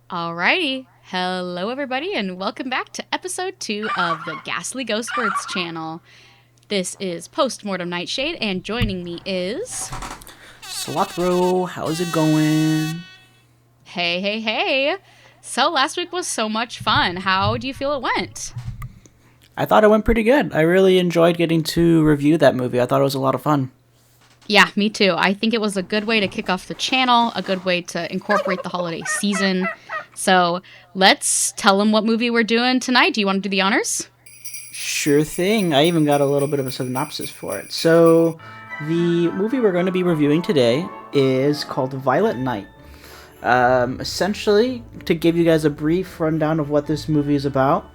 Alrighty. Hello, everybody, and welcome back to episode 2 of the Ghastly Ghostbirds channel. This is Postmortem Nightshade, and joining me is... Slothro, how's it going? Hey. So, last week was so much fun. How do you feel it went? I thought it went pretty good. I really enjoyed getting to review that movie. I thought it was a lot of fun. Yeah, me too. I think it was a good way to kick off the channel, a good way to incorporate the holiday season. So, let's tell them what movie we're doing tonight. Do you want to do the honors? Sure thing. I even got a little bit of a synopsis for it. So, the movie we're going to be reviewing today is called Violet Night. Essentially, to give you guys a brief rundown of what this movie is about,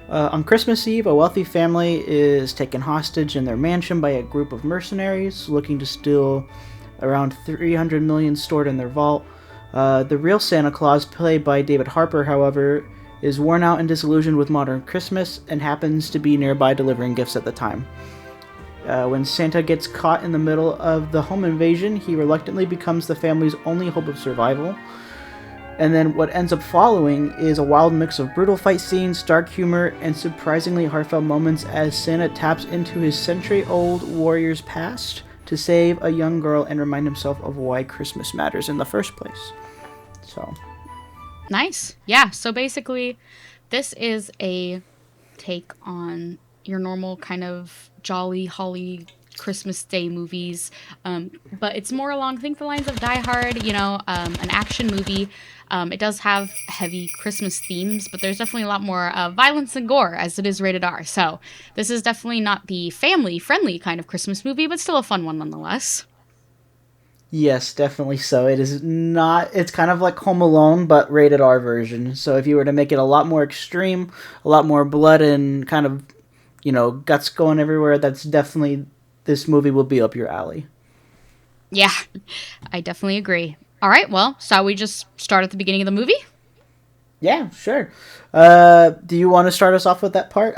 on Christmas Eve, a wealthy family is taken hostage in their mansion by a group of mercenaries looking to steal around 300 million stored in their vault. The real Santa Claus, played by David Harper, however, is worn out and disillusioned with modern Christmas and happens to be nearby delivering gifts at the time. When Santa gets caught in the middle of the home invasion, he reluctantly becomes the family's only hope of survival. And then what ends up following is a wild mix of brutal fight scenes, dark humor, and surprisingly heartfelt moments as Santa taps into his century-old warrior's past to save a young girl and remind himself of why Christmas matters in the first place. So, Nice. Yeah, so basically, this is a take on your normal kind of jolly, holly Christmas Day movies, but it's more along, think the lines of Die Hard, an action movie. It does have heavy Christmas themes, but there's definitely a lot more violence and gore as it is rated R. So this is definitely not the family-friendly kind of Christmas movie, but still a fun one nonetheless. yes, definitely so. It is not, it's kind of like Home Alone, but rated R version. So if you were to make it a lot more extreme, a lot more blood and kind of, guts going everywhere, that's definitely, this movie will be up your alley. Yeah, I definitely agree. All right, well, shall we just start at the beginning of the movie? Yeah, sure. Do you want to start us off with that part?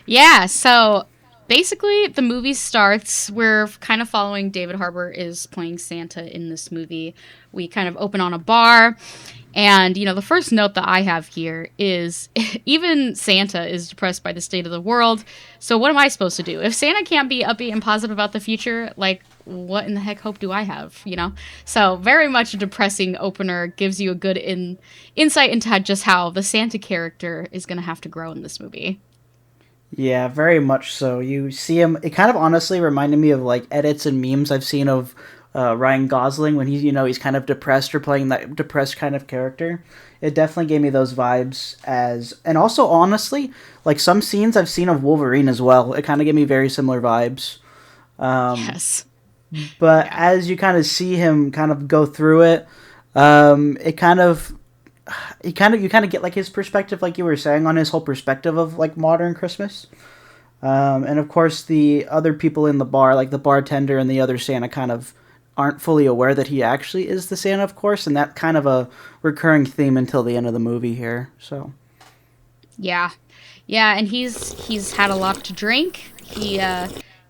Yeah, so basically the movie starts, we're kind of following David Harbour is playing Santa in this movie. We kind of open on a bar, and the first note that I have here is even Santa is depressed by the state of the world. So what am I supposed to do? If Santa can't be upbeat and positive about the future, like what in the heck hope do I have? So very much a depressing opener, gives you a good insight into just how the Santa character is going to have to grow in this movie. Yeah, very much so. You see him. It kind of honestly reminded me of like edits and memes I've seen of Ryan Gosling when he's kind of depressed or playing that depressed kind of character. It definitely gave me those vibes and also honestly, like some scenes I've seen of Wolverine as well. It kind of gave me very similar vibes. Um, Yes. but Yeah. as you kind of see him kind of go through it, it kind of you kind of get like his perspective, like you were saying, on his whole perspective of like modern Christmas. And of course, the other people in the bar, like the bartender and the other Santa, kind of aren't fully aware that he actually is the Santa, of course, and that kind of a recurring theme until the end of the movie here. So, Yeah. Yeah, and he's had a lot to drink.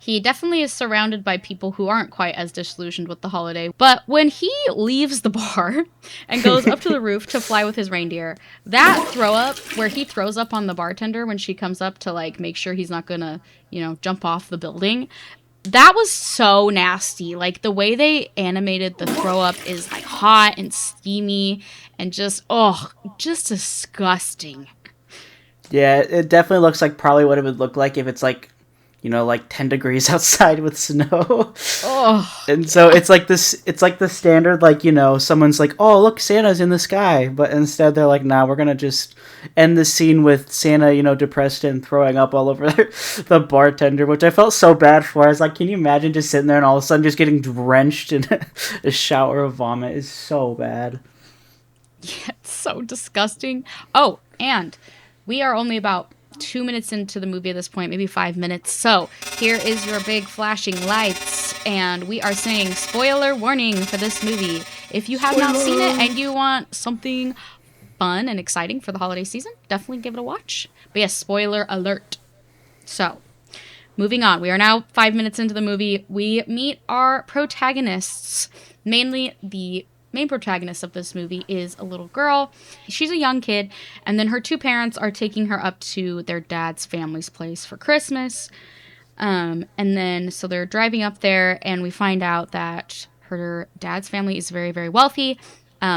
He definitely is surrounded by people who aren't quite as disillusioned with the holiday. But when he leaves the bar and goes up to the roof to fly with his reindeer, that throw up where he throws up on the bartender when she comes up to like make sure he's not gonna, jump off the building. That was so nasty. Like the way they animated the throw up is like hot and steamy and just disgusting. yeah, it definitely looks like probably what it would look like if it's like, like 10 degrees outside with snow. Oh, And so it's like this, it's like the standard, like, someone's like, oh, look, Santa's in the sky. But instead they're like, nah, we're going to just end the scene with Santa, depressed and throwing up all over the bartender, which I felt so bad for. I was like, can you imagine just sitting there and all of a sudden just getting drenched in a shower of vomit is so bad. it's so disgusting. Oh, and we are only about 2 minutes into the movie at this point, maybe 5 minutes. So here is your big flashing lights, and we are saying spoiler warning for this movie. If you have not seen it Spoiler! and you want something fun and exciting for the holiday season, definitely give it a watch. But yes, spoiler alert. So, moving on. We are now 5 minutes into the movie. We meet our protagonists, mainly the main protagonist of this movie is a little girl. She's a young kid, and then her two parents are taking her up to their dad's family's place for Christmas. And then so they're driving up there, and we find out that her dad's family is very, very wealthy.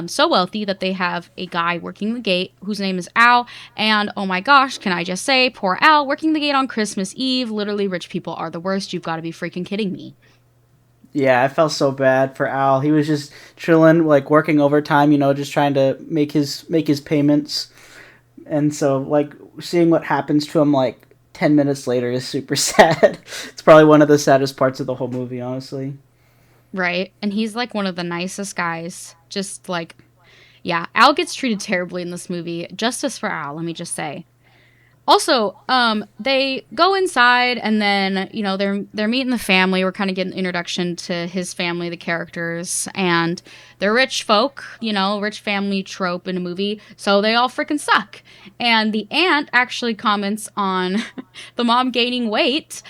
So wealthy that they have a guy working the gate whose name is Al. And oh my gosh, can I just say, poor Al working the gate on Christmas Eve. Literally, rich people are the worst. You've got to be freaking kidding me. Yeah, I felt so bad for Al. He was just chilling, like working overtime, just trying to make his payments. And so like seeing what happens to him like 10 minutes later is super sad. It's probably one of the saddest parts of the whole movie, honestly. Right? And he's like one of the nicest guys. Just like, yeah, Al gets treated terribly in this movie. Justice for Al, let me just say. Also, they go inside and then, they're meeting the family. We're kind of getting introduction to his family, the characters, and they're rich folk, rich family trope in a movie. So they all freaking suck. And the aunt actually comments on the mom gaining weight,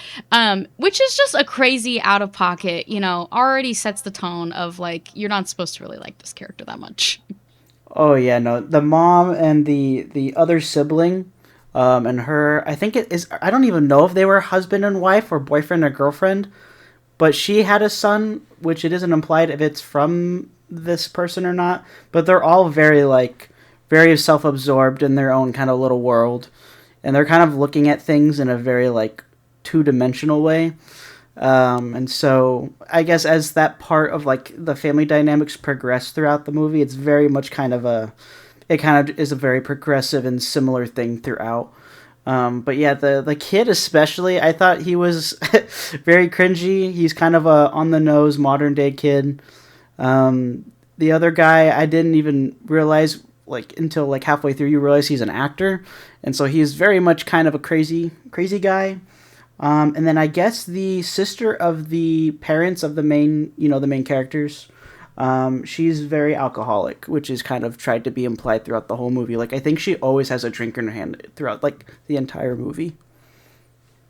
which is just a crazy out of pocket, already sets the tone of like, you're not supposed to really like this character that much. Oh yeah, no. The mom and the other sibling, and her, I think it is, I don't even know if they were husband and wife or boyfriend or girlfriend, but she had a son, which it isn't implied if it's from this person or not, but they're all very self-absorbed in their own kind of little world, and they're kind of looking at things in a very like two-dimensional way. And so I guess as that part of like the family dynamics progress throughout the movie, it's very much it kind of is a very progressive and similar thing throughout. But yeah, the kid especially, I thought he was very cringy. He's kind of a on the nose modern day kid. The other guy, I didn't even realize like until like halfway through you realize he's an actor, and so he's very much kind of a crazy guy. And then I guess the sister of the parents of the main characters, she's very alcoholic, which is kind of tried to be implied throughout the whole movie. Like, I think she always has a drink in her hand throughout, like, the entire movie.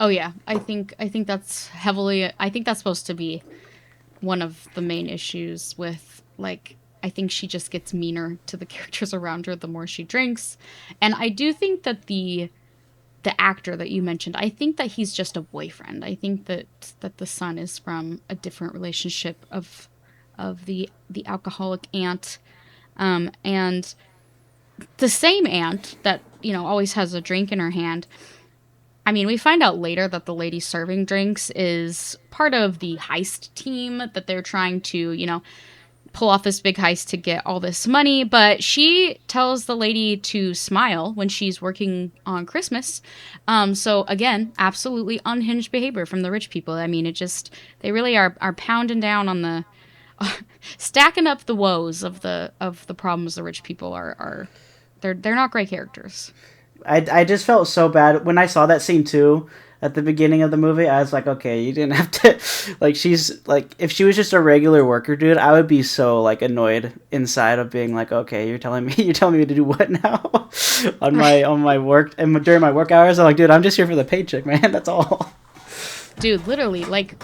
Oh yeah, I think that's heavily. I think that's supposed to be one of the main issues with like. I think she just gets meaner to the characters around her the more she drinks, and I do think that the actor that you mentioned, I think that he's just a boyfriend. I think that the son is from a different relationship of the alcoholic aunt, and the same aunt that always has a drink in her hand. I mean, we find out later that the lady serving drinks is part of the heist team that they're trying to, pull off this big heist to get all this money. But she tells the lady to smile when she's working on Christmas. So again, absolutely unhinged behavior from the rich people. I mean, they really are pounding down on the, stacking up the woes of the problems the rich people are they're not great characters. I just felt so bad when I saw that scene too at the beginning of the movie. I was like, okay, you didn't have to like she's like if she was just a regular worker dude, I would be so like annoyed inside of being like, okay, you're telling me to do what now on my work and during my work hours. I'm like, dude, I'm just here for the paycheck, man. That's all. Dude, literally, like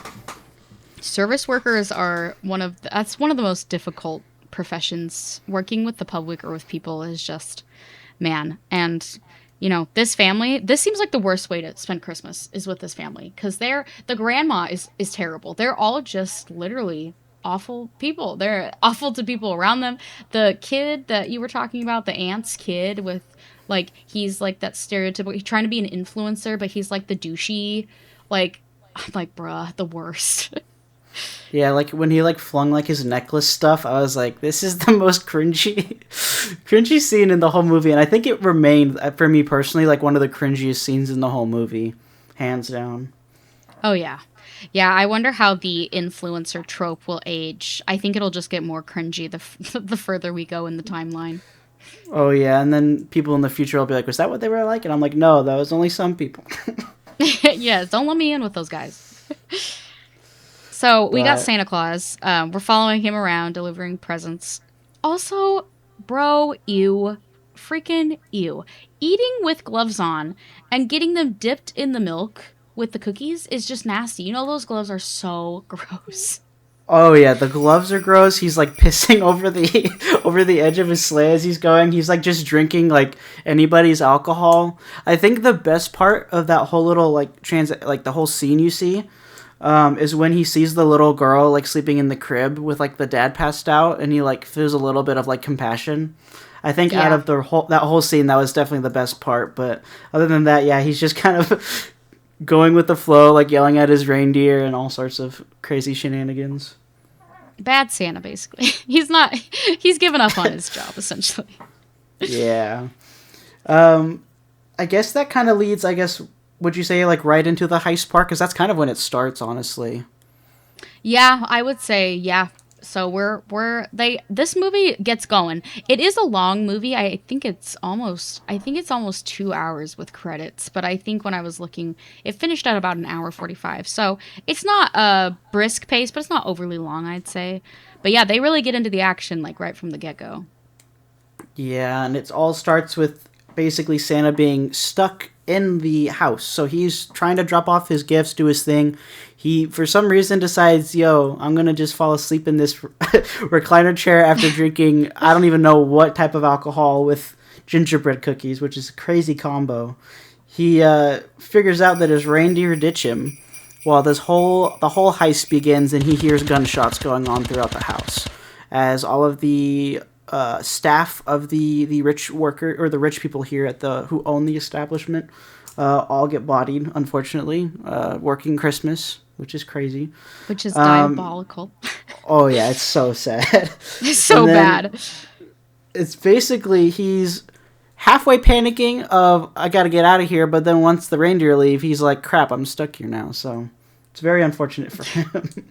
service workers are that's one of the most difficult professions. Working with the public or with people is just man. And this family, this seems like the worst way to spend Christmas is with this family because the grandma is terrible. They're all just literally awful people. They're awful to people around them. The kid that you were talking about, the aunt's kid with like he's like that stereotypical. He's trying to be an influencer, but he's like the douchey. Like I'm like, bruh, the worst. Yeah, like when he like flung like his necklace stuff, I was like, this is the most cringy scene in the whole movie, and I think it remained for me personally like one of the cringiest scenes in the whole movie, hands down. Oh yeah. Yeah, I wonder how the influencer trope will age. I think it'll just get more cringy the further we go in the timeline. Oh yeah, and then people in the future will be like, was that what they were like? And I'm like, no, that was only some people. Yeah, don't let me in with those guys. So we got But Santa Claus. We're following him around, delivering presents. Also, bro, ew. Freaking ew. Eating with gloves on and getting them dipped in the milk with the cookies is just nasty. Those gloves are so gross. Oh yeah, the gloves are gross. He's like pissing over the over the edge of his sleigh as he's going. He's like just drinking like anybody's alcohol. I think the best part of that whole little like the whole scene you see is when he sees the little girl like sleeping in the crib with like the dad passed out, and he like feels a little bit of like compassion. I think out Yeah. of that whole scene, that was definitely the best part. But other than that, yeah, he's just kind of going with the flow, like yelling at his reindeer and all sorts of crazy shenanigans. Bad Santa, basically. He's not. He's given up on his job, essentially. Yeah. I guess that kind of leads, I guess, would you say, like, right into the heist part? Because that's kind of when it starts, honestly. Yeah, I would say yeah. So this movie gets going. It is a long movie. I think it's almost 2 hours with credits, but I think when I was looking, it finished at about an hour 45. So it's not a brisk pace, but it's not overly long, I'd say. But yeah, they really get into the action like right from the get-go. Yeah, and it all starts with basically Santa being stuck in the house. So he's trying to drop off his gifts, do his thing. He, for some reason, decides, yo, I'm going to just fall asleep in this recliner chair after drinking, I don't even know what type of alcohol with gingerbread cookies, which is a crazy combo. He figures out that his reindeer ditch him while the whole heist begins, and he hears gunshots going on throughout the house as all of the staff of the rich worker or the rich people here at the who own the establishment all get bodied, unfortunately, working Christmas, which is crazy. Which is diabolical. Oh yeah, it's so sad. It's so bad. It's basically he's halfway panicking of I gotta get out of here, but then once the reindeer leave, he's like, crap, I'm stuck here now. So it's very unfortunate for him.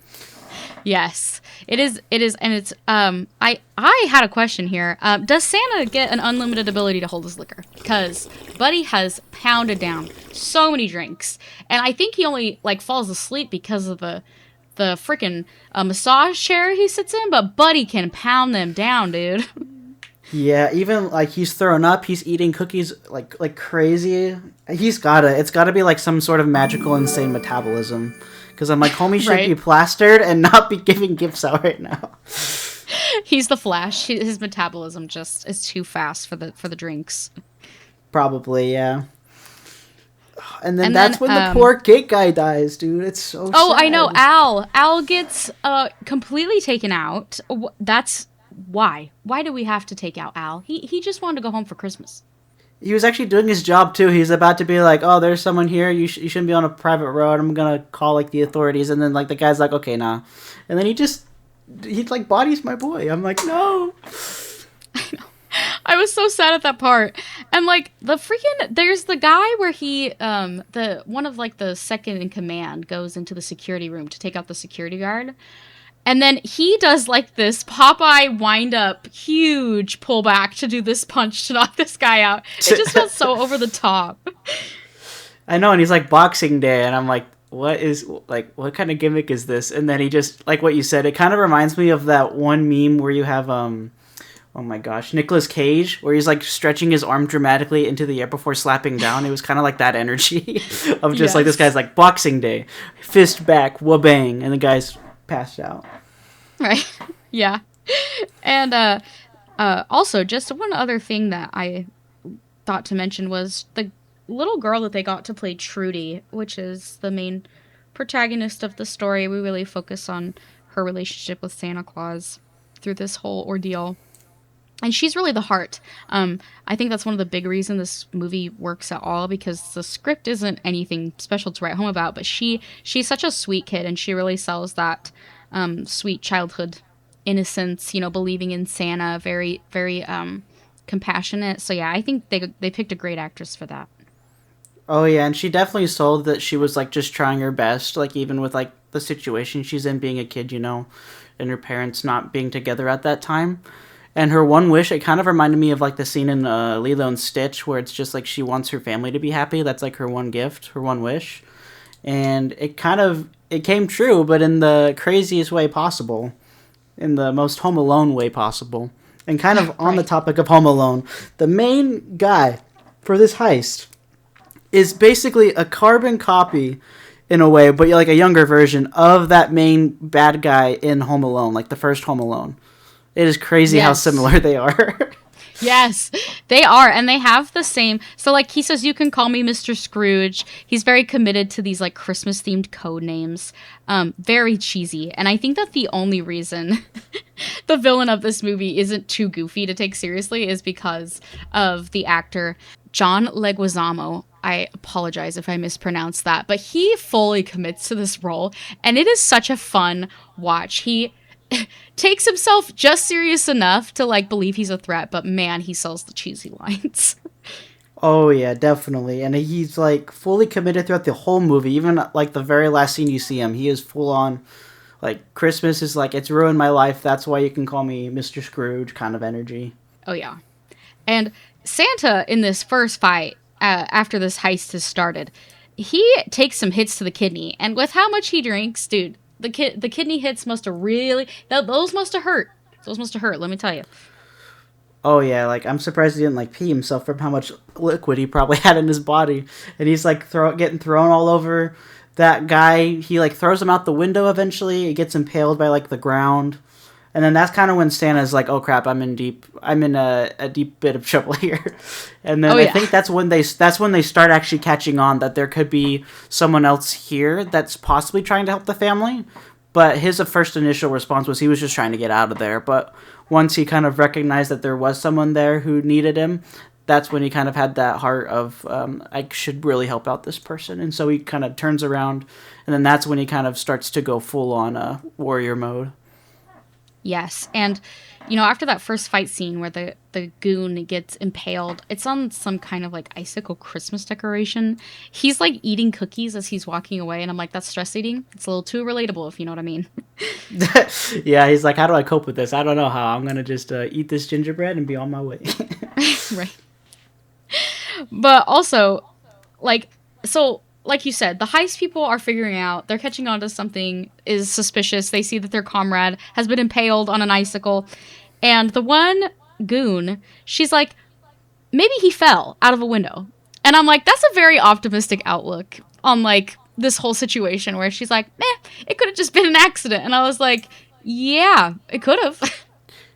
Yes, it is. It is, and it's. I had a question here. Does Santa get an unlimited ability to hold his liquor? Because Buddy has pounded down so many drinks, and I think he only like falls asleep because of the freaking massage chair he sits in. But Buddy can pound them down, dude. Yeah, even like he's throwing up, he's eating cookies like crazy. It's gotta be like some sort of magical insane metabolism. Because I'm like, homie should Right. be plastered and not be giving gifts out right now. He's the Flash. His metabolism just is too fast for the drinks. Probably, yeah. And then And that's then, when the poor cake guy dies, dude. It's so Oh, sad. I know. Al gets completely taken out. That's why. Why do we have to take out Al? He just wanted to go home for Christmas. He was actually doing his job too. He's about to be like, "Oh, there's someone here. You shouldn't be on a private road. I'm gonna call like the authorities." And then like the guy's like, "Okay, nah." And then he like bodies my boy. I'm like, no. I was so sad at that part. And like the freaking there's the guy where he the one of like the second in command goes into the security room to take out the security guard. And then he does like this Popeye wind up huge pullback to do this punch to knock this guy out. It just felt so over the top. I know, and he's like Boxing Day, and I'm like, what kind of gimmick is this? And then he just like what you said. It kind of reminds me of that one meme where you have oh my gosh, Nicolas Cage, where he's like stretching his arm dramatically into the air before slapping down. It was kind of like that energy of just like this guy's like Boxing Day, fist back, wha-bang, and the guy's passed out. Right. Yeah. And also just one other thing that I thought to mention was the little girl that they got to play Trudy, which is the main protagonist of the story. We really focus on her relationship with Santa Claus through this whole ordeal. And she's really the heart. I think that's one of the big reasons this movie works at all, because the script isn't anything special to write home about, but she's such a sweet kid, and she really sells that sweet childhood innocence, believing in Santa, very, very compassionate. So yeah, I think they picked a great actress for that. Oh yeah, and she definitely sold that she was like just trying her best, like even with like the situation she's in being a kid, and her parents not being together at that time. And her one wish, it kind of reminded me of like the scene in Lilo and Stitch, where it's just like she wants her family to be happy. That's like her one gift, her one wish. And it came true, but in the craziest way possible, in the most Home Alone way possible. And kind of on the topic of Home Alone, the main guy for this heist is basically a carbon copy in a way, but like a younger version of that main bad guy in Home Alone, like the first Home Alone. It is crazy how Yes. similar they are. Yes, they are. And they have the same. So, like, he says, you can call me Mr. Scrooge. He's very committed to these, like, Christmas themed code names. Very cheesy. And I think that the only reason the villain of this movie isn't too goofy to take seriously is because of the actor John Leguizamo. I apologize if I mispronounced that, but he fully commits to this role, and it is such a fun watch. He takes himself just serious enough to like believe he's a threat, but man, he sells the cheesy lines. Oh yeah, definitely. And he's like fully committed throughout the whole movie. Even like the very last scene you see him, he is full on like Christmas is like it's ruined my life. That's why you can call me Mr. Scrooge kind of energy. Oh yeah. And Santa in this first fight, after this heist has started, he takes some hits to the kidney, and with how much he drinks, dude, the kidney hits must have really those must have hurt. Those must have hurt. Let me tell you. Oh yeah, like I'm surprised he didn't like pee himself from how much liquid he probably had in his body, and he's like getting thrown all over that guy. He like throws him out the window eventually. He gets impaled by like the ground, and then that's kind of when Santa's like, "Oh crap, I'm in a deep bit of trouble here." And then Oh I yeah. think that's when they start actually catching on that there could be someone else here that's possibly trying to help the family. But his first initial response was he was just trying to get out of there. But once he kind of recognized that there was someone there who needed him, that's when he kind of had that heart of, I should really help out this person. And so he kind of turns around, and then that's when he kind of starts to go full on warrior mode. Yes, and after that first fight scene where the goon gets impaled, it's on some kind of like icicle Christmas decoration. He's like eating cookies as he's walking away, and I'm like, that's stress eating. It's a little too relatable, if you know what I mean. Yeah, he's like, how do I cope with this? I don't know how. I'm going to just eat this gingerbread and be on my way. Right. But also, like, so like you said, the heist people are figuring out they're catching on to something is suspicious. They see that their comrade has been impaled on an icicle, and the one goon, she's like, maybe he fell out of a window. And I'm like, that's a very optimistic outlook on like this whole situation where she's like, it could have just been an accident. And I was like, yeah, it could have.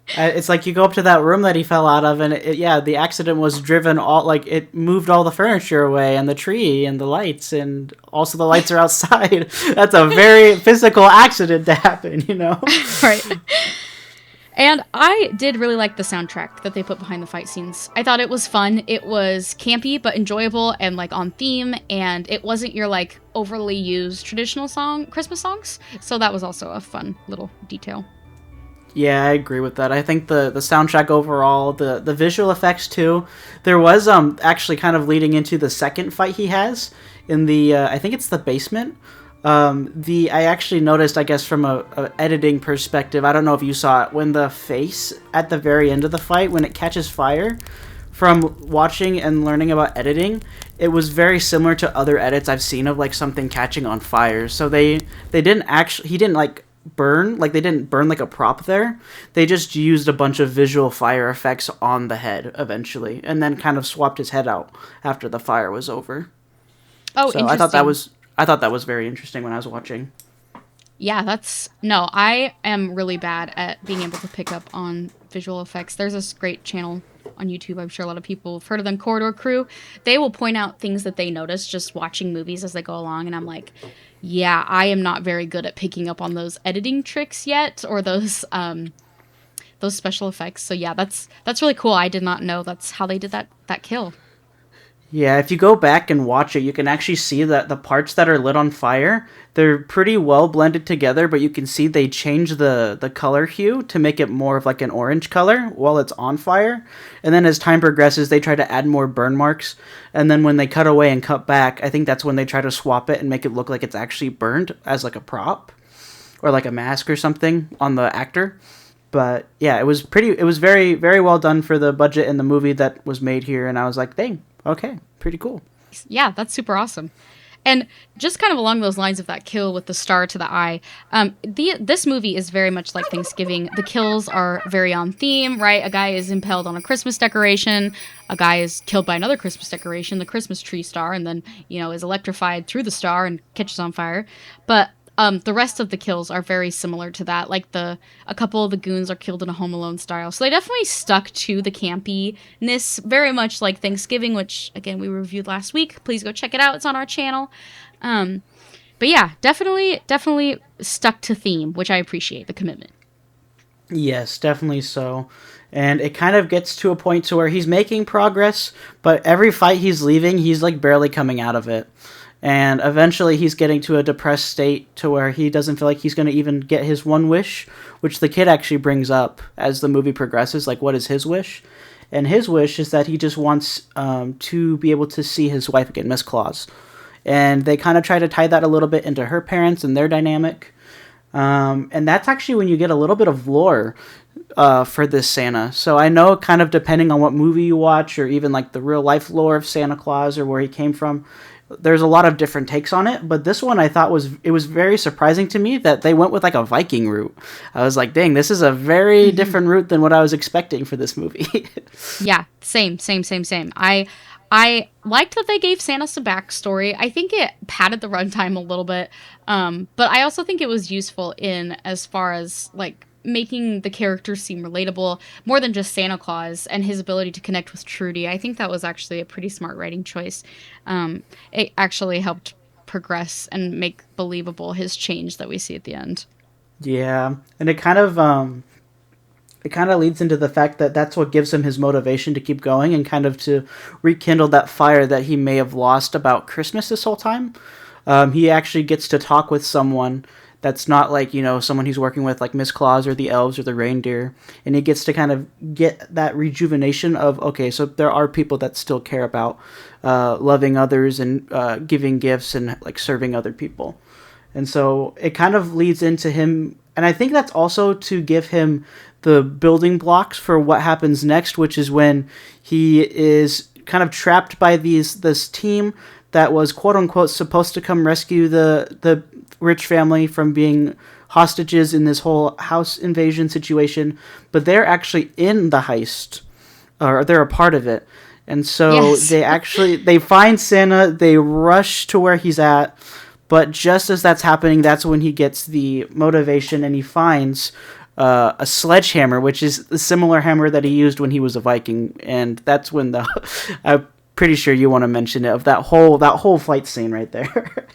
It's like you go up to that room that he fell out of, and yeah, the accident was driven all like it moved all the furniture away and the tree and the lights, and also the lights are outside. That's a very physical accident to happen, you know? Right. And I did really like the soundtrack that they put behind the fight scenes. I thought it was fun. It was campy but enjoyable and like on theme, and it wasn't your like overly used traditional Christmas songs. So that was also a fun little detail. Yeah, I agree with that. I think the soundtrack overall, the visual effects too. There was actually kind of leading into the second fight he has in the I think it's the basement. The I actually noticed, I guess from a editing perspective, I don't know if you saw it, when the face at the very end of the fight when it catches fire. From watching and learning about editing, it was very similar to other edits I've seen of like something catching on fire. So they didn't actually he didn't like burn, like they didn't burn like a prop there. They just used a bunch of visual fire effects on the head eventually, and then kind of swapped his head out after the fire was over. Oh, So interesting. I thought that was very interesting when I was watching. Yeah, no, I am really bad at being able to pick up on visual effects. There's this great channel on YouTube. I'm sure a lot of people have heard of them, Corridor Crew. They will point out things that they notice just watching movies as they go along, and I'm like, yeah, I am not very good at picking up on those editing tricks yet, or those special effects. So yeah, that's really cool. I did not know that's how they did that kill. Yeah, if you go back and watch it, you can actually see that the parts that are lit on fire, they're pretty well blended together, but you can see they change the color hue to make it more of like an orange color while it's on fire. And then as time progresses, they try to add more burn marks. And then when they cut away and cut back, I think that's when they try to swap it and make it look like it's actually burned as like a prop or like a mask or something on the actor. But yeah, it was very, very well done for the budget in the movie that was made here. And I was like, dang, okay, pretty cool. Yeah, that's super awesome. And just kind of along those lines of that kill with the star to the eye, this movie is very much like Thanksgiving. The kills are very on theme, right? A guy is impaled on a Christmas decoration, a guy is killed by another Christmas decoration, the Christmas tree star, and then, is electrified through the star and catches on fire. But the rest of the kills are very similar to that. Like a couple of the goons are killed in a Home Alone style. So they definitely stuck to the campiness, very much like Thanksgiving, which again we reviewed last week. Please go check it out. It's on our channel. But yeah, definitely stuck to theme, which I appreciate the commitment. Yes, definitely so. And it kind of gets to a point to where he's making progress, but every fight he's leaving, he's like barely coming out of it. And eventually he's getting to a depressed state to where he doesn't feel like he's going to even get his one wish, which the kid actually brings up as the movie progresses, like what is his wish? And his wish is that he just wants to be able to see his wife again, Miss Claus. And they kind of try to tie that a little bit into her parents and their dynamic. And that's actually when you get a little bit of lore for this Santa. So I know kind of depending on what movie you watch or even like the real life lore of Santa Claus or where he came from, there's a lot of different takes on it, but this one I thought was very surprising to me that they went with like a Viking route. I was like, dang, this is a very different route than what I was expecting for this movie. Yeah, same. I liked that they gave Santa some backstory. I think it padded the runtime a little bit, but I also think it was useful in as far as like making the characters seem relatable more than just Santa Claus and his ability to connect with Trudy. I think that was actually a pretty smart writing choice. It actually helped progress and make believable his change that we see at the end. Yeah, and it kind of leads into the fact that that's what gives him his motivation to keep going and kind of to rekindle that fire that he may have lost about Christmas this whole time. He actually gets to talk with someone that's not like, someone he's working with like Miss Claus or the elves or the reindeer. And he gets to kind of get that rejuvenation of, okay, so there are people that still care about loving others and giving gifts and like serving other people. And so it kind of leads into him. And I think that's also to give him the building blocks for what happens next, which is when he is kind of trapped by this team that was quote unquote supposed to come rescue the rich family from being hostages in this whole house invasion situation, but they're actually in the heist, or they're a part of it. And so Yes. they find Santa, they rush to where he's at, but just as that's happening, that's when he gets the motivation and he finds a sledgehammer, which is a similar hammer that he used when he was a Viking, and that's when I'm pretty sure you want to mention it, of that whole fight scene right there.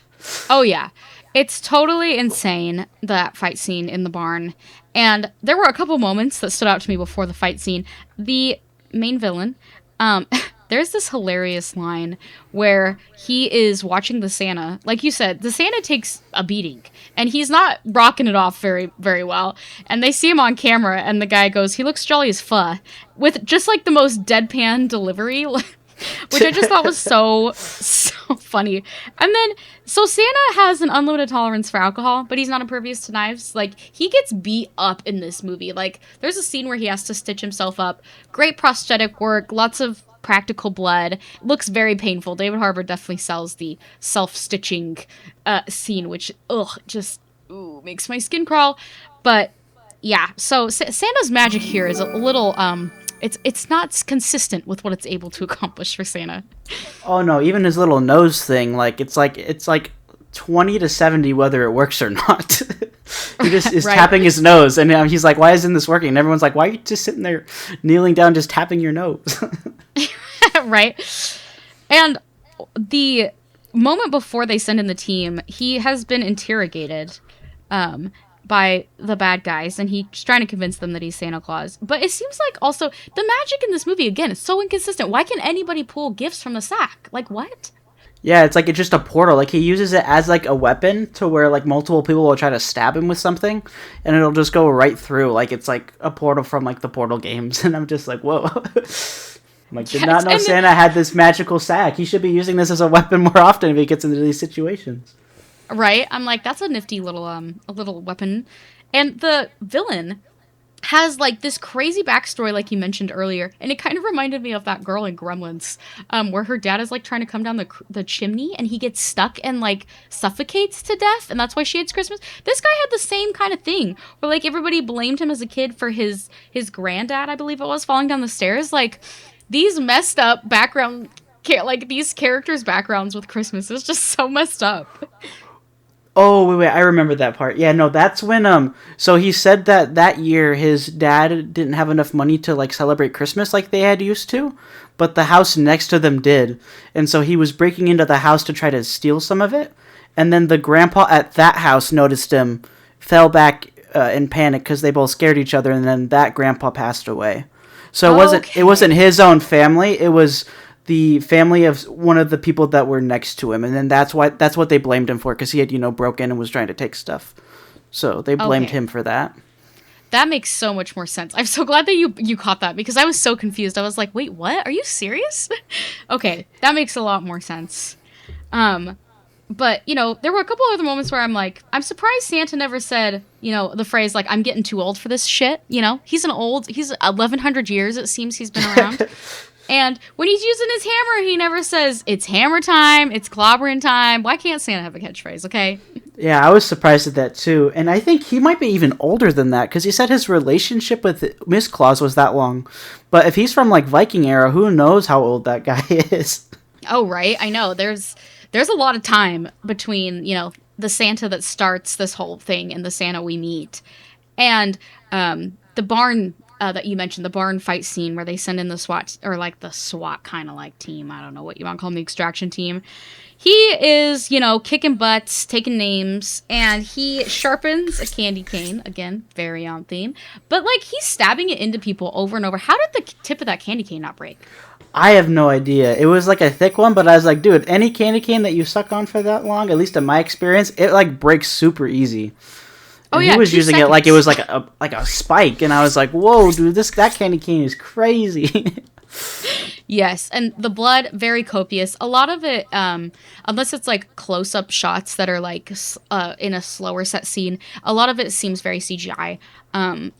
Oh, yeah. It's totally insane, that fight scene in the barn. And there were a couple moments that stood out to me before the fight scene. The main villain, there's this hilarious line where he is watching the Santa. Like you said, the Santa takes a beating, and he's not rocking it off very, very well. And they see him on camera, and the guy goes, he looks jolly as fuh, with just like the most deadpan delivery, which I just thought was so funny. And then, so Santa has an unlimited tolerance for alcohol, but he's not impervious to knives. Like, he gets beat up in this movie. Like, there's a scene where he has to stitch himself up. Great prosthetic work, lots of practical blood. Looks very painful. David Harbour definitely sells the self-stitching scene, which, just makes my skin crawl. But, yeah, so Santa's magic here is a little, it's not consistent with what it's able to accomplish for Santa. Oh no, even his little nose thing, it's like 20 to 70 whether it works or not. He just is Right. tapping his nose, and he's like, why isn't this working? And everyone's like, why are you just sitting there kneeling down just tapping your nose? Right? And the moment before they send in the team, he has been interrogated by the bad guys, and he's trying to convince them that he's Santa Claus. But it seems like also the magic in this movie, again, is so inconsistent. Why can anybody pull gifts from the sack? Like, what? Yeah, it's just a portal. Like, he uses it as like a weapon to where like multiple people will try to stab him with something, and it'll just go right through. Like, it's like a portal from like the Portal games. And I'm just like, whoa. I'm like, did not know Santa had this magical sack. He should be using this as a weapon more often if he gets into these situations. Right? I'm like, that's a nifty little weapon. And the villain, has like this crazy backstory, like you mentioned earlier, and it kind of reminded me of that girl in Gremlins, where her dad is like trying to come down the chimney, and he gets stuck and like suffocates to death, and that's why she hates Christmas. This guy had the same kind of thing, where like everybody blamed him as a kid for his granddad, I believe it was, falling down the stairs. Like these messed up background, like these characters' backgrounds with Christmas is just so messed up. Oh, wait, I remember that part. Yeah, no, that's when, so he said that that year his dad didn't have enough money to, like, celebrate Christmas like they had used to, but the house next to them did. And so he was breaking into the house to try to steal some of it. And then the grandpa at that house noticed him, fell back in panic because they both scared each other, and then that grandpa passed away. So it wasn't Okay. his own family, it was the family of one of the people that were next to him, and then that's what they blamed him for because he had broke in and was trying to take stuff. So they blamed Okay. him for that. That makes so much more sense. I'm so glad that you caught that because I was so confused. I was like, "Wait, what? Are you serious?" Okay, that makes a lot more sense. Um, but there were a couple other moments where I'm like, I'm surprised Santa never said, the phrase like, "I'm getting too old for this shit." He's 1100 years it seems he's been around. And when he's using his hammer, he never says, "It's hammer time, it's clobbering time." Why can't Santa have a catchphrase, okay? Yeah, I was surprised at that too, and I think he might be even older than that because he said his relationship with Miss Claus was that long. But if he's from like Viking era, who knows how old that guy is? Oh, right. I know. There's a lot of time between, the Santa that starts this whole thing and the Santa we meet. And the barn that you mentioned, the barn fight scene where they send in the SWAT, or like the SWAT kind of like team. I don't know what you want to call them, the extraction team. He is, kicking butts, taking names, and he sharpens a candy cane. Again, very on theme. But like he's stabbing it into people over and over. How did the tip of that candy cane not break? I have no idea. It was like a thick one, but I was like, dude, any candy cane that you suck on for that long, at least in my experience, it like breaks super easy. Oh And he yeah, was two using it like it seconds. was like a spike, and I was like, "Whoa, dude, that candy cane is crazy." Yes, and the blood very copious. A lot of it, unless it's like close-up shots that are like in a slower set scene, a lot of it seems very CGI.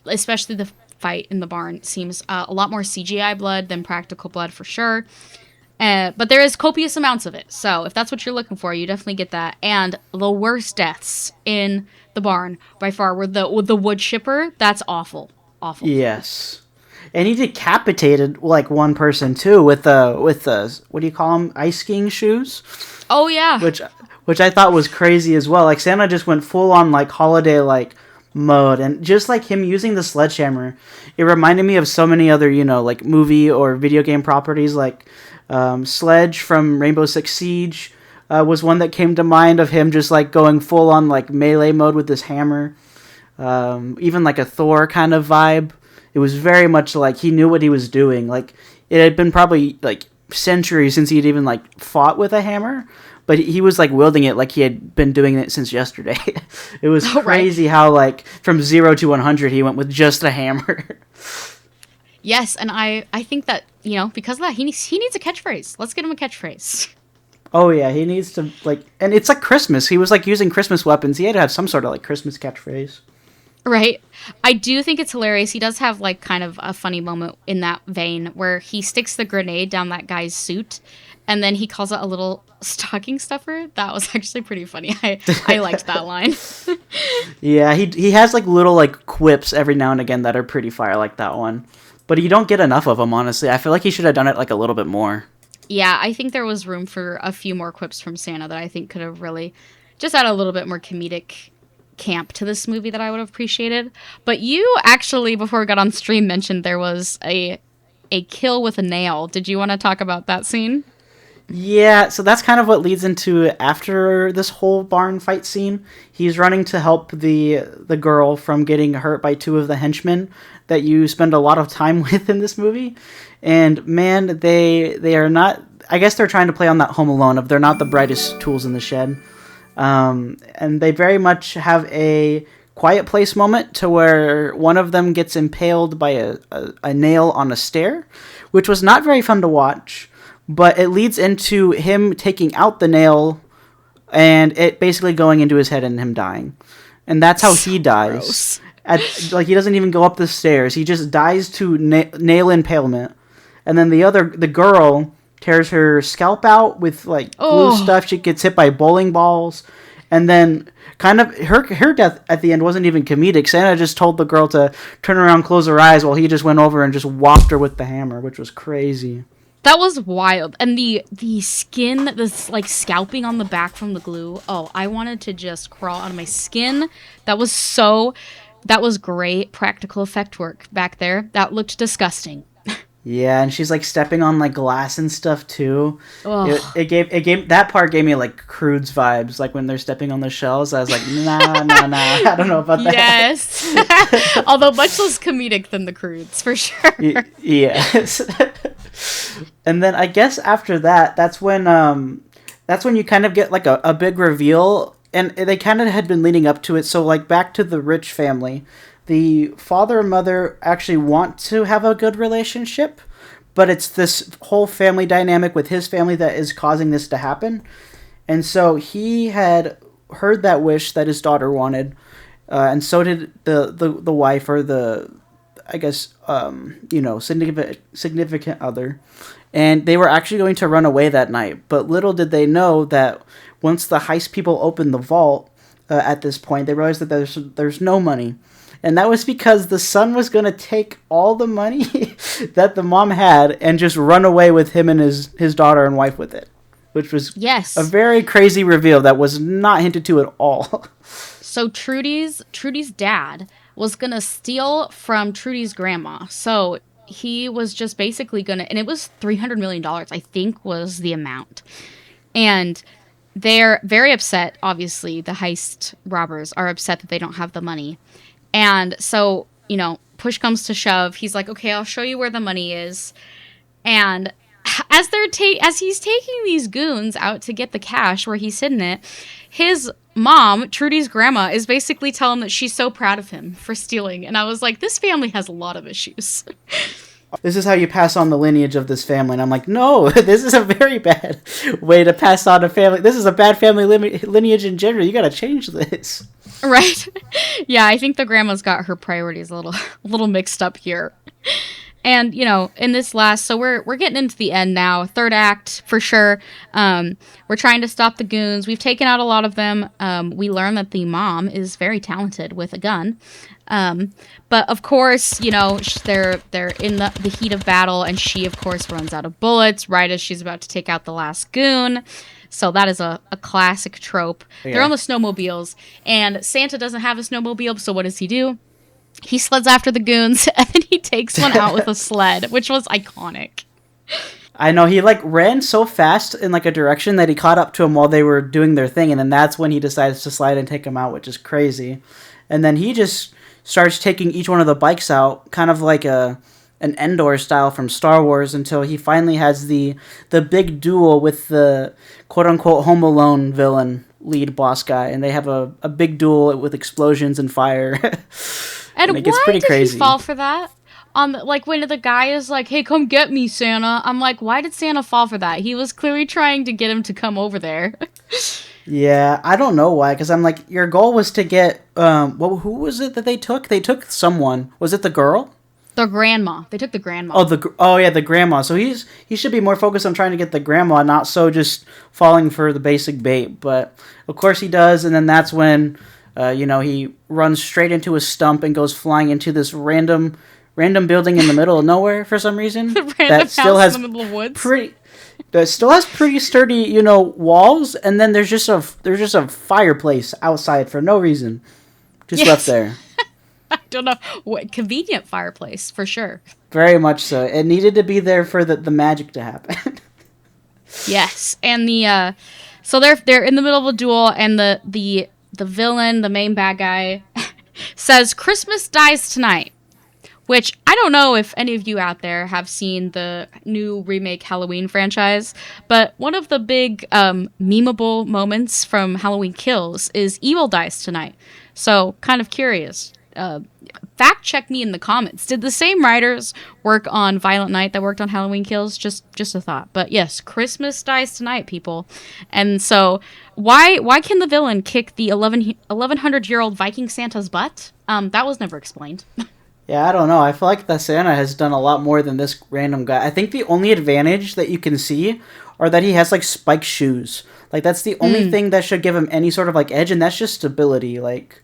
Especially the fight in the barn seems a lot more CGI blood than practical blood for sure. But there is copious amounts of it, so if that's what you're looking for, you definitely get that. And the worst deaths in the barn by far were the wood chipper. That's awful, awful. Yes, and he decapitated like one person too with the what do you call them, ice skiing shoes, Oh yeah. which which I thought was crazy as well. Like Santa just went full on like holiday like mode, and just like him using the sledgehammer, it reminded me of so many other like movie or video game properties like Sledge from Rainbow Six Siege. Was one that came to mind of him just like going full on like melee mode with this hammer. Even like a Thor kind of vibe. It was very much like he knew what he was doing. Like it had been probably like centuries since he'd even like fought with a hammer, but he was like wielding it like he had been doing it since yesterday. It was Oh right. crazy how like from 0 to 100 he went with just a hammer. Yes, and I think that because of that he needs a catchphrase. Let's get him a catchphrase. Oh yeah, he needs to like, and it's like Christmas. He was like using Christmas weapons. He had to have some sort of like Christmas catchphrase. Right. I do think it's hilarious. He does have like kind of a funny moment in that vein where he sticks the grenade down that guy's suit and then he calls it a little stocking stuffer. That was actually pretty funny. I liked that line. Yeah, he has like little like quips every now and again that are pretty fire like that one. But you don't get enough of them, honestly. I feel like he should have done it like a little bit more. Yeah, I think there was room for a few more quips from Santa that I think could have really just added a little bit more comedic camp to this movie that I would have appreciated. But you actually, before we got on stream, mentioned there was a kill with a nail. Did you want to talk about that scene? Yeah, so that's kind of what leads into after this whole barn fight scene. He's running to help the girl from getting hurt by two of the henchmen that you spend a lot of time with in this movie. And man, they are not. I guess they're trying to play on that Home Alone of they're not the brightest tools in the shed. And they very much have a quiet place moment to where one of them gets impaled by a nail on a stair, which was not very fun to watch. But it leads into him taking out the nail and it basically going into his head and him dying. And that's how So he dies. gross. Like he doesn't even go up the stairs. He just dies to nail impalement, and then the girl tears her scalp out with like glue Oh, stuff. She gets hit by bowling balls, and then kind of her death at the end wasn't even comedic. Santa just told the girl to turn around, close her eyes, while he just went over and just whopped her with the hammer, which was crazy. that was wild. And the skin, this like scalping on the back from the glue. Oh, I wanted to just crawl out of my skin. That was so that was great practical effect work back there. That looked disgusting. Yeah, and she's like stepping on like glass and stuff too. Oh, It gave that part gave me like Crude's vibes, like when they're stepping on the shells. I was like, nah. I don't know about that. yes. Although much less comedic than the Crudes, for sure. Yes. And then I guess after that, that's when you kind of get like a big reveal, and they kind of had been leading up to it. So like back to the rich family, the father and mother actually want to have a good relationship, but it's this whole family dynamic with his family that is causing this to happen. And so he had heard that wish that his daughter wanted, and so did the wife, or the, I guess, significant other. And they were actually going to run away that night. But little did they know that once the heist people opened the vault, at this point, they realized that there's no money. And that was because the son was going to take all the money that the mom had and just run away with him and his daughter and wife with it. Which was a Yes. very crazy reveal that was not hinted to at all. So Trudy's dad was gonna steal from Trudy's grandma. So he was just basically gonna, and it was $300 million, I think was the amount. And they're very upset. Obviously, the heist robbers are upset that they don't have the money. And so, push comes to shove. He's like, okay, I'll show you where the money is. And as he's taking these goons out to get the cash where he's hidden it, his mom, Trudy's grandma, is basically telling him that she's so proud of him for stealing. And I was like, this family has a lot of issues. This is how you pass on the lineage of this family. And I'm like, no, this is a very bad way to pass on a family. This is a bad family lineage in general. You got to change this. Right? Yeah, I think the grandma's got her priorities a little mixed up here. And in this last, so we're getting into the end now, third act for sure. We're trying to stop the goons. We've taken out a lot of them. We learn that the mom is very talented with a gun. But of course, they're in the heat of battle, and she of course runs out of bullets right as she's about to take out the last goon. So that is a classic trope. Yeah. They're on the snowmobiles, and Santa doesn't have a snowmobile, so what does he do? He sleds after the goons, and then he takes one out with a sled, which was iconic. I know, he like ran so fast in like a direction that he caught up to him while they were doing their thing, and then that's when he decides to slide and take him out, which is crazy. And then he just starts taking each one of the bikes out, kind of like an Endor style from Star Wars, until he finally has the big duel with the quote unquote Home Alone villain lead boss guy, and they have a big duel with explosions and fire. And it gets why pretty did crazy. he fall for that? Like when the guy is like, "Hey, come get me, Santa." I'm like, why did Santa fall for that? He was clearly trying to get him to come over there. Yeah, I don't know why, because I'm like, your goal was to get, who was it that they took? They took someone. Was it the girl? The grandma. They took the grandma. Oh yeah, the grandma. So he should be more focused on trying to get the grandma, not so just falling for the basic bait. But of course he does, and then that's when, he runs straight into a stump and goes flying into this random building in the middle of nowhere for some reason. The random house in the middle of woods. That still has pretty sturdy, walls, and then there's just a fireplace outside for no reason, just left there. I don't know what convenient fireplace for sure. Very much so. It needed to be there for the magic to happen. Yes, and so they're in the middle of a duel, and the villain, the main bad guy, says Christmas dies tonight. Which, I don't know if any of you out there have seen the new remake Halloween franchise, but one of the big memeable moments from Halloween Kills is Evil dies tonight. So, kind of curious. fact check me in the comments. Did the same writers work on Violent Night that worked on Halloween Kills? Just a thought. But yes, Christmas dies tonight, people. And so why can the villain kick the 1100-year-old Viking Santa's butt? That was never explained. Yeah, I don't know. I feel like the Santa has done a lot more than this random guy. I think the only advantage that you can see are that he has like spiked shoes. Like that's the only thing that should give him any sort of like edge, and that's just stability. Like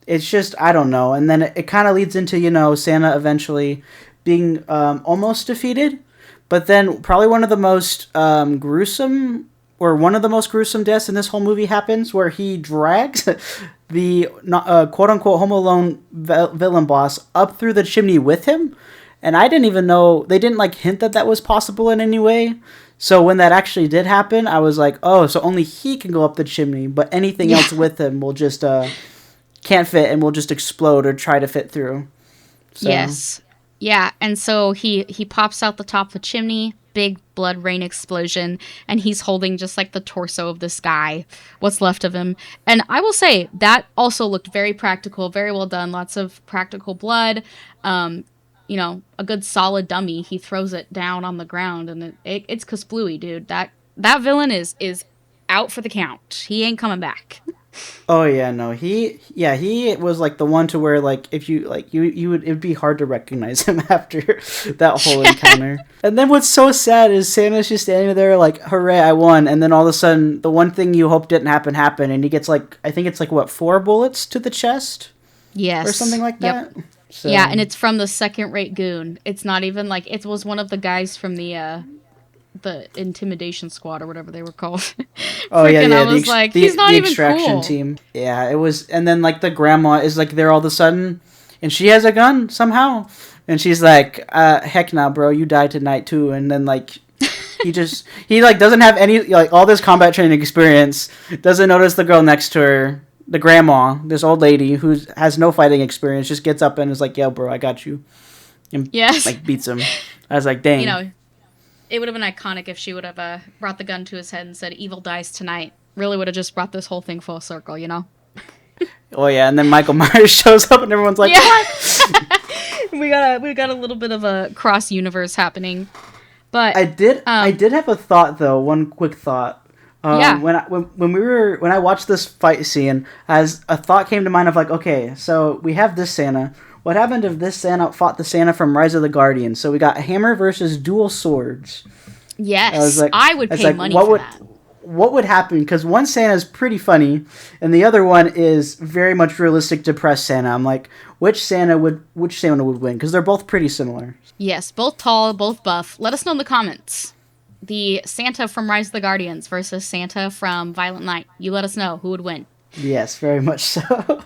it's just I don't know. And then it kind of leads into Santa eventually being almost defeated, but then probably one of the most gruesome or one of the most gruesome deaths in this whole movie happens where he drags the quote-unquote Home Alone villain boss up through the chimney with him. And I didn't even know, they didn't like hint that was possible in any way. So when that actually did happen, I was like, oh, so only he can go up the chimney, but anything else with him will just can't fit and will just explode or try to fit through. So. Yes. Yeah, and so he pops out the top of the chimney, big blood rain explosion, and he's holding just like the torso of this guy, what's left of him. And I will say that also looked very practical, very well done, lots of practical blood. A good solid dummy. He throws it down on the ground, and it's Kasplooey, dude. That villain is out for the count. He ain't coming back. Oh yeah, no, he was like the one to where like if you like you would it'd be hard to recognize him after that whole encounter. And then what's so sad is Santa's just standing there like, hooray, I won, and then all of a sudden the one thing you hope didn't happen, and he gets like I think it's like what 4 bullets to the chest, yes, or something like that. So. Yeah, and it's from the second-rate goon. It's not even like it was one of the guys from the intimidation squad or whatever they were called. Oh yeah, I was like, he's not even extraction cool. team. Yeah, it was, and then like the grandma is like there all of a sudden, and she has a gun somehow, and she's like, heck nah, bro, you die tonight too. And then like he like doesn't have any like all this combat training experience, doesn't notice the girl next to her, the grandma, this old lady who has no fighting experience, just gets up and is like, yeah, bro, I got you, and like beats him. I was like, dang. It would have been iconic if she would have brought the gun to his head and said, "Evil dies tonight." Really would have just brought this whole thing full circle, Oh yeah, and then Michael Myers shows up and everyone's like, "What?" we got a little bit of a cross universe happening. But I did have a thought though. One quick thought. When I watched this fight scene, as a thought came to mind of like, okay, so we have this Santa. What happened if this Santa fought the Santa from Rise of the Guardians? So we got hammer versus dual swords. Yes, I would pay money for that. What would happen? Because one Santa is pretty funny, and the other one is very much realistic, depressed Santa. I'm like, which Santa would win? Because they're both pretty similar. Yes, both tall, both buff. Let us know in the comments. The Santa from Rise of the Guardians versus Santa from Violent Night. You let us know who would win. Yes, very much so.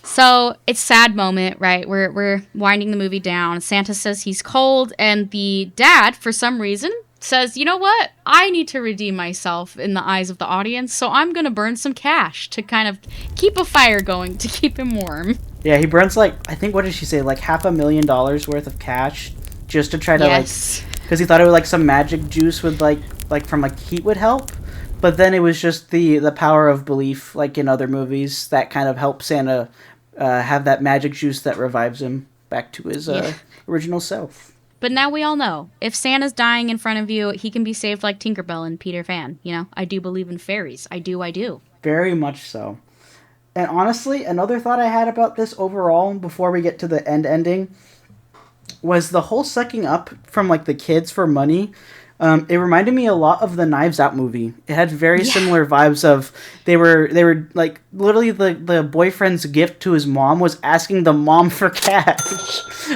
So it's sad moment, right? We're winding the movie down. Santa says he's cold, and the dad, for some reason, says, you know what? I need to redeem myself in the eyes of the audience, so I'm going to burn some cash to kind of keep a fire going, to keep him warm. Yeah, he burns like, I think, what did she say? Like $500,000 worth of cash just to try to because he thought it was like some magic juice with like from like heat would help. But then it was just the power of belief, like in other movies, that kind of helps Santa have that magic juice that revives him back to his original self. But now we all know, if Santa's dying in front of you, he can be saved like Tinkerbell and Peter Pan. I do believe in fairies. I do. Very much so. And honestly, another thought I had about this overall, before we get to the ending, was the whole sucking up from like the kids for money. It reminded me a lot of the Knives Out movie. It had very similar vibes of they were like literally the boyfriend's gift to his mom was asking the mom for cash.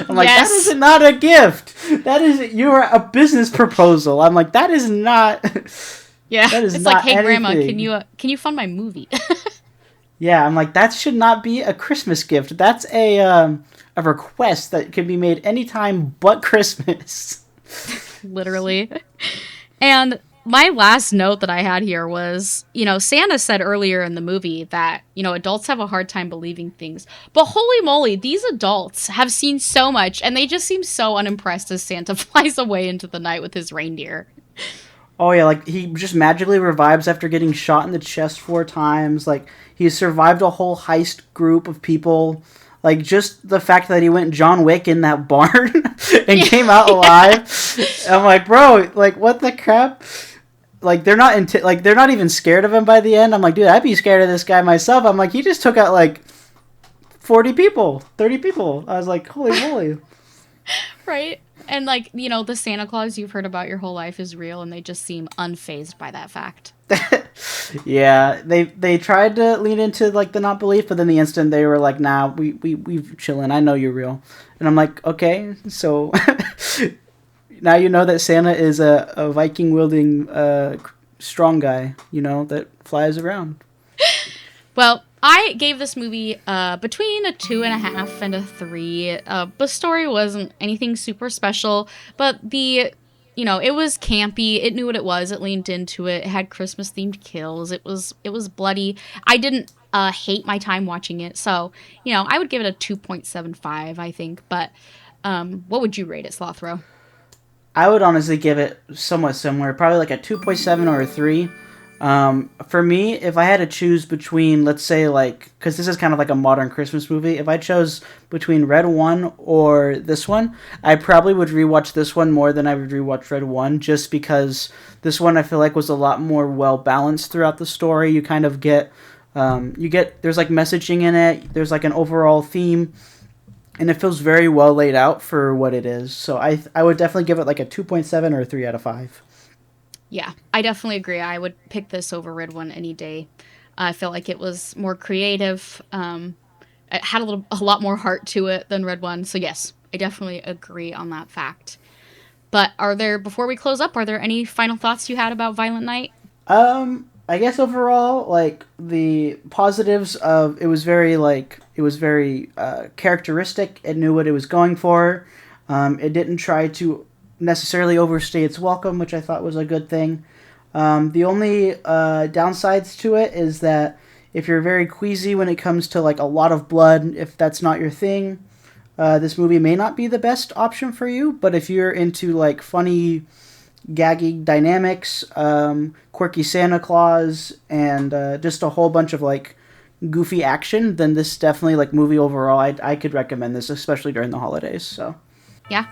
I'm like, that is not a gift. That is you're a business proposal. I'm like, that is not. Yeah, that is it's not like, hey, anything. Grandma, can you fund my movie? Yeah, I'm like, that should not be a Christmas gift. That's a request that can be made anytime but Christmas. Literally. And my last note that I had here was, Santa said earlier in the movie that, adults have a hard time believing things. But holy moly, these adults have seen so much, and they just seem so unimpressed as Santa flies away into the night with his reindeer. Oh yeah, like he just magically revives after getting shot in the chest 4 times. Like he survived a whole heist group of people. Like, just the fact that he went John Wick in that barn and Yeah. came out alive. I'm like, bro, like, what the crap? Like, they're not even scared of him by the end. I'm like, dude, I'd be scared of this guy myself. I'm like, he just took out like 40 people, 30 people. I was like, holy moly. Right? And like, you know, the Santa Claus you've heard about your whole life is real and they just seem unfazed by that fact. Yeah, they tried to lean into like the not belief, but then the instant they were like, nah, we chilling. I know you're real. And I'm like, okay, so now you know that Santa is a Viking wielding strong guy, you know, that flies around. Well, I gave this movie between a 2.5 and a 3. The story wasn't anything super special, but it was campy. It knew what it was. It leaned into it. It had Christmas themed kills. It was bloody. I didn't hate my time watching it, so I would give it a 2.75, I think. But what would you rate it, Slothro? I would honestly give it somewhat similar, probably like a 2.7 or a 3. For me, if I had to choose between, let's say, like, because this is kind of like a modern Christmas movie, if I chose between Red 1 or this one, I probably would rewatch this one more than I would rewatch Red 1, just because this one I feel like was a lot more well balanced throughout the story. You kind of get, there's like messaging in it, there's like an overall theme, and it feels very well laid out for what it is. So I would definitely give it like a 2.7 or a 3 out of 5. Yeah, I definitely agree. I would pick this over Red One any day. I felt like it was more creative. It had a lot more heart to it than Red One. So yes, I definitely agree on that fact. But before we close up, are there any final thoughts you had about Violent Night? I guess overall, like the positives of it was very characteristic. It knew what it was going for. It didn't try to necessarily overstay its welcome, which I thought was a good thing. The only downsides to it is that if you're very queasy when it comes to like a lot of blood, if that's not your thing, this movie may not be the best option for you. But if you're into like funny, gaggy dynamics, quirky Santa Claus, and just a whole bunch of like goofy action, then this definitely like movie overall. I could recommend this, especially during the holidays. So Yeah,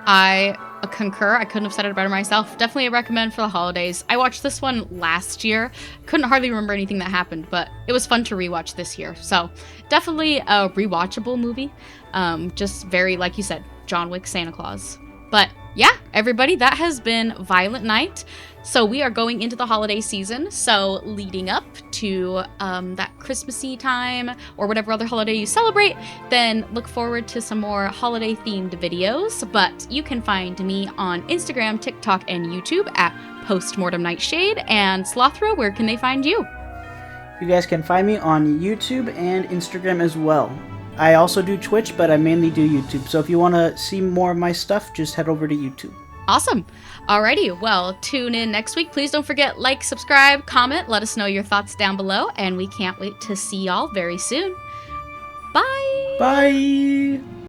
I concur. I couldn't have said it better myself. Definitely a recommend for the holidays. I watched this one last year. Couldn't hardly remember anything that happened, but it was fun to rewatch this year. So definitely a rewatchable movie. Just very, like you said, John Wick Santa Claus. But yeah, everybody, that has been Violent Night. So we are going into the holiday season. So leading up to that Christmassy time or whatever other holiday you celebrate, then look forward to some more holiday themed videos. But you can find me on Instagram, TikTok, and YouTube at Postmortem Nightshade. And Slothro, where can they find you? you guys can find me on YouTube and Instagram as well. I also do Twitch, but I mainly do YouTube. So if you want to see more of my stuff, just head over to YouTube. Awesome. Alrighty, well, tune in next week. Please don't forget, like, subscribe, comment, let us know your thoughts down below, and we can't wait to see y'all very soon. Bye! Bye!